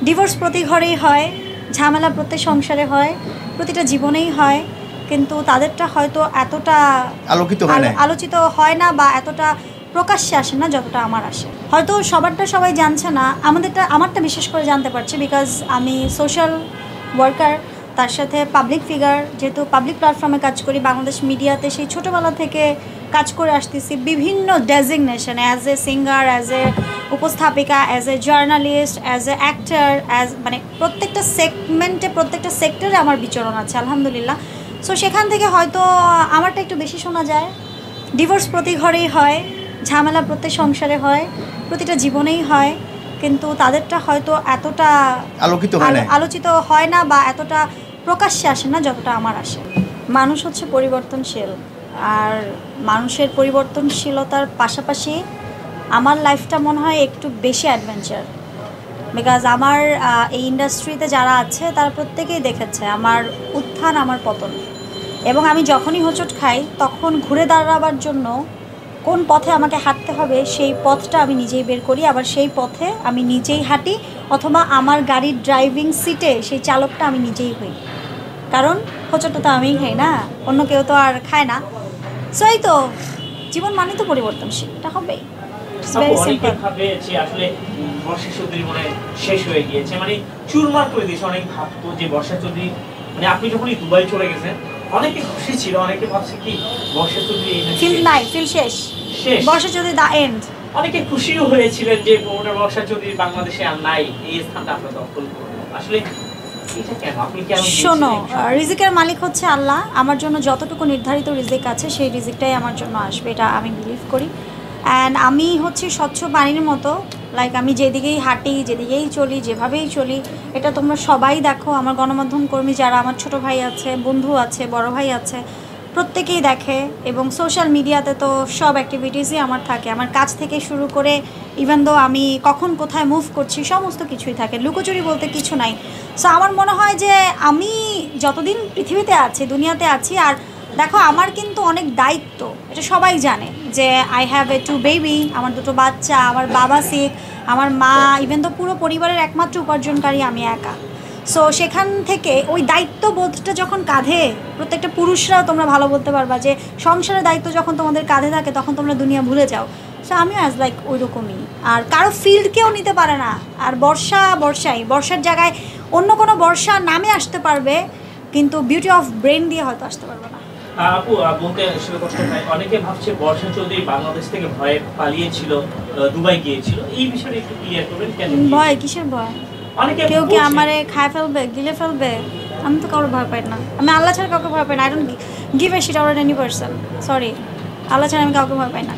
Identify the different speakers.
Speaker 1: Divorce প্রতি ঘরেই হয়, ঝামেলা প্রতি সংসারে হয়, প্রতিটা জীবনেই হয়, কিন্তু তাদেরটা হয়তো এতটা আলোচিত হয় না বা এতটা প্রকাশ্যে আসে না যতটা আমার আসে। হয়তো সবারটা সবাই জানছে না, আমারটা বিশেষ করে জানতে পারছে বিকজ আমি সোশ্যাল ওয়ার্কার, তার সাথে পাবলিক ফিগার, যেহেতু পাবলিক প্ল্যাটফর্মে কাজ করি, বাংলাদেশ মিডিয়াতে সেই ছোটোবেলা থেকে কাজ করে আসতেছি বিভিন্ন designation, as a singer, as a উপস্থাপিকা, as a journalist, as a actor, মানে প্রত্যেকটা সেগমেন্টে, প্রত্যেকটা সেক্টরে আমার বিচরণ আছে আলহামদুলিল্লাহ। সো সেখান থেকে হয়তো আমারটা একটু বেশি শোনা যায়। ডিভোর্স প্রতি ঘরেই হয়, ঝামেলা প্রত্যেক সংসারে হয়, প্রতিটা জীবনেই হয়, কিন্তু তাদেরটা হয়তো এতটা আলোচিত হয় না বা এতটা প্রকাশ্যে আসে না যতটা আমার আসে। মানুষ হচ্ছে পরিবর্তনশীল, আর মানুষের পরিবর্তনশীলতার পাশাপাশি আমার লাইফটা মনে হয় একটু বেশি অ্যাডভেঞ্চার, বিকজ আমার এই ইন্ডাস্ট্রিতে যারা আছে তারা প্রত্যেকেই দেখেছে আমার উত্থান, আমার পতন, এবং আমি যখনই হোঁচট খাই তখন ঘুরে দাঁড়াবার জন্য কোন পথে আমাকে হাঁটতে হবে সেই পথটা আমি নিজেই বের করি, আবার সেই পথে আমি নিজেই হাঁটি, অথবা আমার গাড়ির ড্রাইভিং সিটে সেই চালকটা আমি নিজেই হই, কারণ হোঁচটটা তো আমিই খাই না, অন্য কেউ তো আর খায় না। সো এই তো জীবন মানে তো পরিবর্তনশীল, এটা হবেই।
Speaker 2: শেষ হয়ে গিয়েছে, মানে চুরমার করে দিয়েছে। অনেক ভাবতো যে বর্ষা চৌধুরী, মানে আপনি যখনই দুবাই চলে গেছেন অনেকে খুশি ছিল, অনেকে ভাবছে কি বর্ষা চৌধুরী
Speaker 1: শেষ, বর্ষা চৌধুরী দা এন্ড।
Speaker 2: অনেকে খুশিও হয়েছিলেন যে প্রমোটার বর্ষা চৌধুরী বাংলাদেশে আর নাই, এই স্থানটা আমরা দখল করব। আসলে
Speaker 1: শোনো, রিজিকের মালিক হচ্ছে আল্লাহ। আমার জন্য যতটুকু নির্ধারিত রিজিক আছে সেই রিজিকটাই আমার জন্য আসবে, এটা আমি বিলিভ করি। অ্যান্ড আমি হচ্ছে স্বচ্ছ পানির মতো, লাইক আমি যেদিকেই হাঁটি, যেদিকেই চলি, যেভাবেই চলি, এটা তোমরা সবাই দেখো। আমার গণমাধ্যম কর্মী যারা, আমার ছোট ভাই আছে, বন্ধু আছে, বড় ভাই আছে, প্রত্যেকেই দেখে, এবং সোশ্যাল মিডিয়াতে তো সব অ্যাক্টিভিটিসই আমার থাকে, আমার কাজ থেকে শুরু করে ইভেন দো আমি কখন কোথায় মুভ করছি সমস্ত কিছুই থাকে, লুকোচুরি বলতে কিছু নাই। সো আমার মনে হয় যে আমি যতদিন পৃথিবীতে আছি, দুনিয়াতে আছি, আর দেখো আমার কিন্তু অনেক দায়িত্ব, এটা সবাই জানে যে আই হ্যাভ এ 2 বেবি, আমার 2টো বাচ্চা, আমার বাবা সিক, আমার মা, ইভেন তো পুরো পরিবারের একমাত্র উপার্জনকারী আমি একা। সো সেখান থেকে ওই দায়িত্ববোধটা যখন কাঁধে, প্রত্যেকটা পুরুষরাও তোমরা ভালো বলতে পারবা যে সংসারের দায়িত্ব যখন তোমাদের কাঁধে থাকে তখন তোমরা দুনিয়া ভুলে যাও। সো আমিও অ্যাজ লাইক ওই রকমই, আর কারো ফিল্ড কেউ নিতে পারে না। আর বর্ষার জায়গায় অন্য কোনো বর্ষা নামে আসতে পারবে, কিন্তু বিউটি অফ ব্রেন দিয়ে হয়তো আসতে পারবে না।
Speaker 2: আপু বলতে আসলে কষ্ট হয়, অনেকে ভাবছে বর্ষা চৌধুরী বাংলাদেশ থেকে ভয়ে পালিয়েছিল, দুবাই গিয়েছিল, এই বিষয়ে একটু ক্লিয়ার করবেন। কেন
Speaker 1: ভয়? কিসের ভয়? কেউ কি আমারে খায় ফেলবে, গিলে ফেলবে? আমি তো কারোর ভয় পাই না, আমি আল্লাহ ছাড়া কাউকে ভয় পাই না। I don't give a shit or any person, sorry, আল্লাহ ছাড়া আমি কাউকে ভয় পাই না।